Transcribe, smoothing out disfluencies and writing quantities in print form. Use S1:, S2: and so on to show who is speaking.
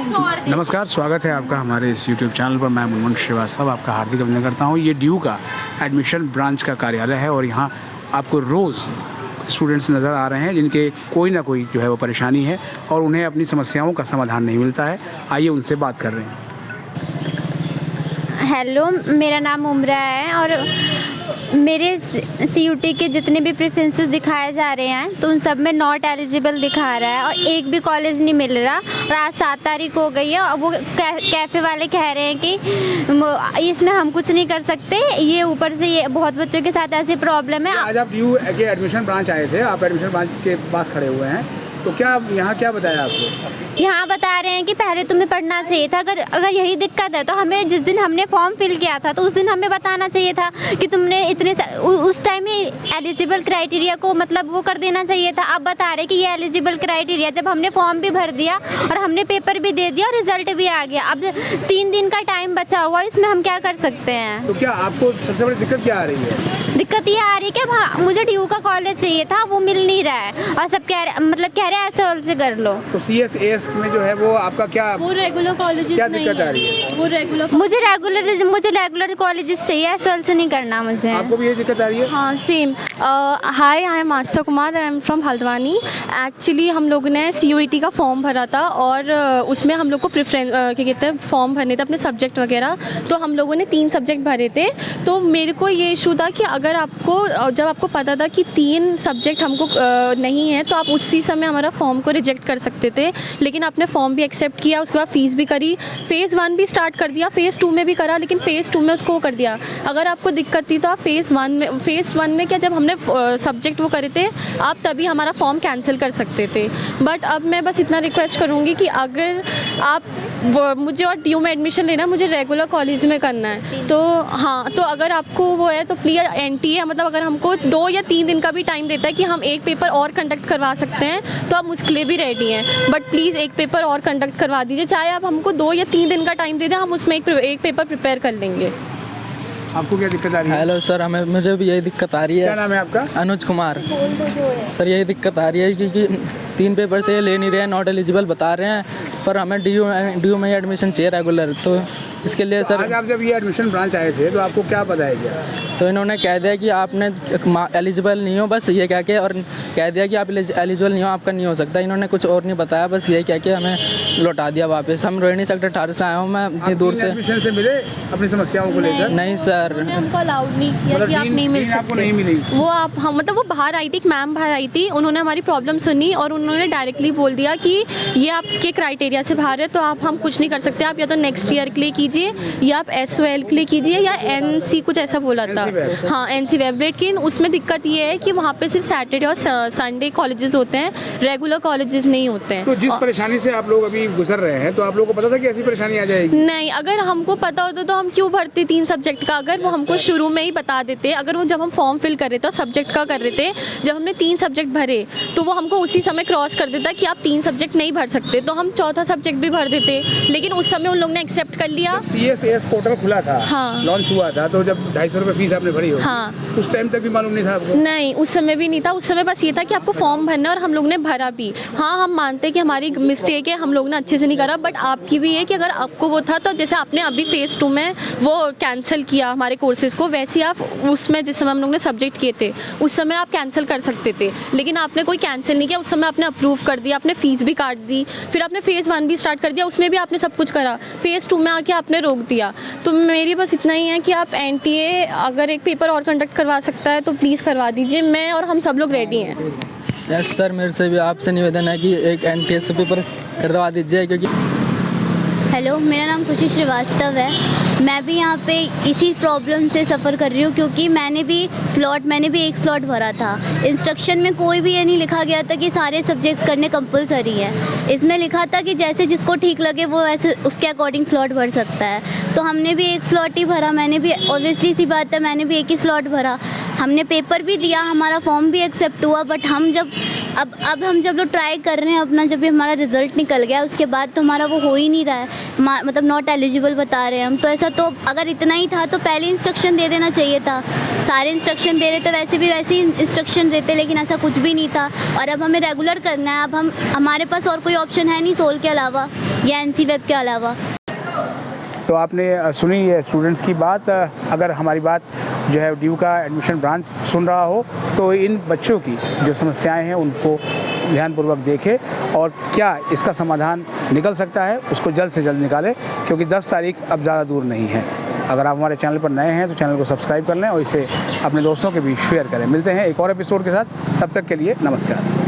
S1: नमस्कार, स्वागत है आपका हमारे इस YouTube चैनल पर। मैं मुनमुन श्रीवास्तव आपका हार्दिक अभिनंदन करता हूँ। ये ड्यू का एडमिशन ब्रांच का कार्यालय है और यहाँ आपको रोज़ स्टूडेंट्स नज़र आ रहे हैं जिनके कोई ना कोई जो है वो परेशानी है और उन्हें अपनी समस्याओं का समाधान नहीं मिलता है। आइए उनसे बात कर रहे हैं।
S2: हेलो, मेरा नाम उम्रा है और मेरे CUT के जितने भी प्रेफरेंसेस दिखाए जा रहे हैं तो उन सब में नॉट एलिजिबल दिखा रहा है और एक भी कॉलेज नहीं मिल रहा। और आज 7 तारीख हो गई है और वो कैफ़े वाले कह रहे हैं कि इसमें हम कुछ नहीं कर सकते। ये ऊपर से ये बहुत बच्चों के साथ ऐसी प्रॉब्लम है।
S1: आज आप ड्यू के एडमिशन ब्रांच आए थे, आप एडमिशन ब्रांच के पास खड़े हुए हैं, तो क्या यहाँ क्या बताया आपको?
S2: यहाँ बता रहे हैं कि पहले तुम्हें पढ़ना चाहिए था। अगर यही दिक्कत है तो हमें जिस दिन हमने फॉर्म फिल किया था तो उस दिन हमें बताना चाहिए था कि तुमने उस टाइम ही एलिजिबल क्राइटेरिया को मतलब वो कर देना चाहिए था। अब बता रहे कि ये एलिजिबल क्राइटेरिया, जब हमने फॉर्म भी भर दिया और हमने पेपर भी दे दिया और रिजल्ट भी आ गया। अब 3 दिन का टाइम बचा हुआ, इसमें हम क्या कर सकते हैं?
S1: तो क्या आपको सबसे बड़ी दिक्कत क्या आ रही है?
S2: दिक्कत ये आ रही है कि मुझे ड्यू का कॉलेज चाहिए था, वो मिल नहीं रहा है और सब कह रहे हैं ऐसे कर लो।
S1: तो CSAS में जो है वो आपका क्या
S3: वो रेगुलर कॉलेजेस
S1: क्या
S3: नहीं
S1: दिक्कत आ रही
S3: है, वो रेगुलर
S2: मुझे रेगुलर कॉलेजेस चाहिए, ऐसे से नहीं करना मुझे।
S1: आपको भी ये दिक्कत आ रही है?
S3: हाँ same. Hi, I am Aastha Kumar, I am from Haldwani. Actually हम लोगों ने CUET का फॉर्म भरा था और उसमें हम लोग को प्रेफरेंस क्या कहते हैं फॉर्म भरने थे अपने सब्जेक्ट वगैरह। तो हम लोगों ने 3 सब्जेक्ट भरे थे। तो मेरे को ये इशू था कि अगर जब आपको पता था कि 3 सब्जेक्ट हमको नहीं है तो आप उसी समय हमारा फॉर्म को रिजेक्ट कर सकते थे। लेकिन आपने फॉर्म भी एक्सेप्ट किया, उसके बाद फ़ीस भी करी, फ़ेज़ 1 भी स्टार्ट कर दिया, फ़ेज़ 2 में भी करा, लेकिन फ़ेज़ 2 में उसको कर दिया। अगर आपको दिक्कत थी तो आप फ़ेज़ 1 में क्या, जब हमने सब्जेक्ट वो करे थे आप तभी हमारा फॉर्म कैंसिल कर सकते थे। बट अब मैं बस इतना रिक्वेस्ट करूँगी कि अगर आप मुझे और ड्यू में एडमिशन लेना है, मुझे रेगुलर कॉलेज में करना है, तो हाँ, तो अगर आपको वो है तो प्लीज़ NTA मतलब अगर हमको 2 या 3 दिन का भी टाइम देता है कि हम एक पेपर और कंडक्ट करवा सकते हैं तो हम उसके लिए भी रेडी हैं। बट प्लीज़ एक पेपर और कंडक्ट करवा दीजिए, चाहे आप हमको 2 या 3 दिन का टाइम दे दें, हम उसमें एक पेपर प्रिपेयर कर लेंगे।
S1: आपको क्या दिक्कत आ रही है?
S4: हेलो सर, मुझे भी यही दिक्कत आ रही है।
S1: क्या नाम है आपका?
S4: अनुज कुमार। सर यही दिक्कत आ रही है क्योंकि 3 पेपर से ले नहीं रहे हैं, नॉट एलिजिबल बता रहे हैं, पर हमें ड्यू में एडमिशन चाहिए रेगुलर। तो इसके लिए सर
S1: आज आप जब ये एडमिशन ब्रांच आए थे तो आपको क्या बताया गया?
S4: तो इन्होंने कह दिया कि आपने एलिजिबल नहीं हो, बस ये कह के, और कह दिया कि आप एलिजिबल नहीं हो, आपका नहीं हो सकता। इन्होंने कुछ और नहीं बताया, बस ये कह के हमें लौटा दिया वापस। हम रोहिणी सेक्टर 18 से आया हूँ मैं इतनी दूर से।
S1: एडमिशन से मिले अपनी समस्याओं को लेकर?
S4: नहीं सर,
S3: उन्होंने हमको अलाउड नहीं किया कि आप नहीं मिल
S1: आपको
S3: सकते।
S1: नहीं मिली?
S3: वो आप हम मतलब वो बाहर आई थी, एक मैम बाहर आई थी, उन्होंने हमारी प्रॉब्लम सुनी और उन्होंने डायरेक्टली बोल दिया कि ये आपके क्राइटेरिया से बाहर है, तो हम कुछ नहीं कर सकते। आप या तो नेक्स्ट ईयर के लिए कीजिए या आप SOL के लिए कीजिए या NC कुछ ऐसा बोला था। हाँ, NC वेब। लेकिन उसमें दिक्कत ये है कि वहाँ पे सिर्फ सैटरडे और संडे कॉलेजेस होते हैं, रेगुलर कॉलेजेस नहीं होते हैं।
S1: तो जिस परेशानी से आप लोग अभी गुजर रहे हैं तो आप लोगों को पता था कि ऐसी परेशानी आ जाएगी?
S3: नहीं, अगर हमको पता होता तो हम क्यों भरते 3 सब्जेक्ट का? अगर वो हमको शुरू में ही बता देते, अगर वो जब हम फॉर्म फिल कर रहे थे सब्जेक्ट का कर रहे थे, जब हमने 3 सब्जेक्ट भरे तो वो हमको उसी समय क्रॉस कर देता कि आप 3 सब्जेक्ट नहीं भर सकते, तो हम 4था सब्जेक्ट भी भर देते। लेकिन उस समय उन लोग ने एक्सेप्ट कर लिया।
S1: CSAS पोर्टल खुला था,
S3: हाँ,
S1: लॉन्च हुआ था, तो जब 250 रुपये फीस आपने भरी हो,
S3: हाँ,
S1: उस टाइम तक भी मालूम नहीं था आपको?
S3: नहीं, उस समय भी नहीं था। उस समय बस ये था कि आपको फॉर्म भरना है और हम लोग ने भरा भी। हाँ, हम मानते हैं कि हमारी मिस्टेक है, हम लोग ने अच्छे से नहीं करा, बट आपकी भी है कि अगर आपको वो था तो जैसे आपने अभी फ़ेज़ 2 में वो कैंसिल किया हमारे कोर्सेज को, वैसे आप उसमें जिस समय हम लोग ने सब्जेक्ट किए थे उस समय आप कैंसिल कर सकते थे। लेकिन आपने कोई कैंसिल नहीं किया, उस समय आपने अप्रूव कर दिया, आपने फ़ीस भी काट दी, फिर आपने फ़ेज़ 1 भी स्टार्ट कर दिया, उसमें भी आपने सब कुछ करा, फ़ेज़ 2 में आके आपने रोक दिया। तो मेरी बस इतना ही है कि आप NTA अगर एक पेपर और कंडक्ट करवा सकता है तो प्लीज़ करवा दीजिए। मैं और हम सब लोग रेडी हैं।
S4: यस सर, मेरे से भी आपसे निवेदन है कि एक NTA से पेपर करवा दीजिए क्योंकि
S2: हेलो, मेरा नाम खुशी श्रीवास्तव है। मैं भी यहाँ पे इसी प्रॉब्लम से सफ़र कर रही हूँ क्योंकि मैंने भी एक स्लॉट भरा था। इंस्ट्रक्शन में कोई भी ये नहीं लिखा गया था कि सारे सब्जेक्ट्स करने कंपलसरी है। इसमें लिखा था कि जैसे जिसको ठीक लगे वो ऐसे उसके अकॉर्डिंग स्लॉट भर सकता है। तो हमने भी एक स्लॉट ही भरा, मैंने भी ऑब्वियसली सी बात है, मैंने भी एक ही स्लॉट भरा।
S5: हमने पेपर भी दिया, हमारा फॉर्म भी एक्सेप्ट हुआ, बट हम जब अब हम जब लोग ट्राई कर रहे हैं अपना, जब भी हमारा रिज़ल्ट निकल गया उसके बाद तो हमारा वो हो ही नहीं रहा है, मतलब नॉट एलिजिबल बता रहे हैं हम। तो ऐसा तो अगर इतना ही था तो पहले इंस्ट्रक्शन दे देना चाहिए था, सारे इंस्ट्रक्शन दे रहे थे, वैसे भी वैसे ही इंस्ट्रक्शन देते, लेकिन ऐसा कुछ भी नहीं था। और अब हमें रेगुलर करना है, अब हमारे पास और कोई ऑप्शन है नहीं सोल के अलावा या एनसी वेब के अलावा।
S1: तो आपने सुनी है स्टूडेंट्स की बात। अगर हमारी बात जो है ड्यू का एडमिशन ब्रांच सुन रहा हो तो इन बच्चों की जो समस्याएं हैं उनको ध्यानपूर्वक देखे और क्या इसका समाधान निकल सकता है उसको जल्द से जल्द निकाले, क्योंकि 10 तारीख अब ज़्यादा दूर नहीं है। अगर आप हमारे चैनल पर नए हैं तो चैनल को सब्सक्राइब कर लें और इसे अपने दोस्तों के बीच शेयर करें। मिलते हैं एक और एपिसोड के साथ, तब तक के लिए नमस्कार।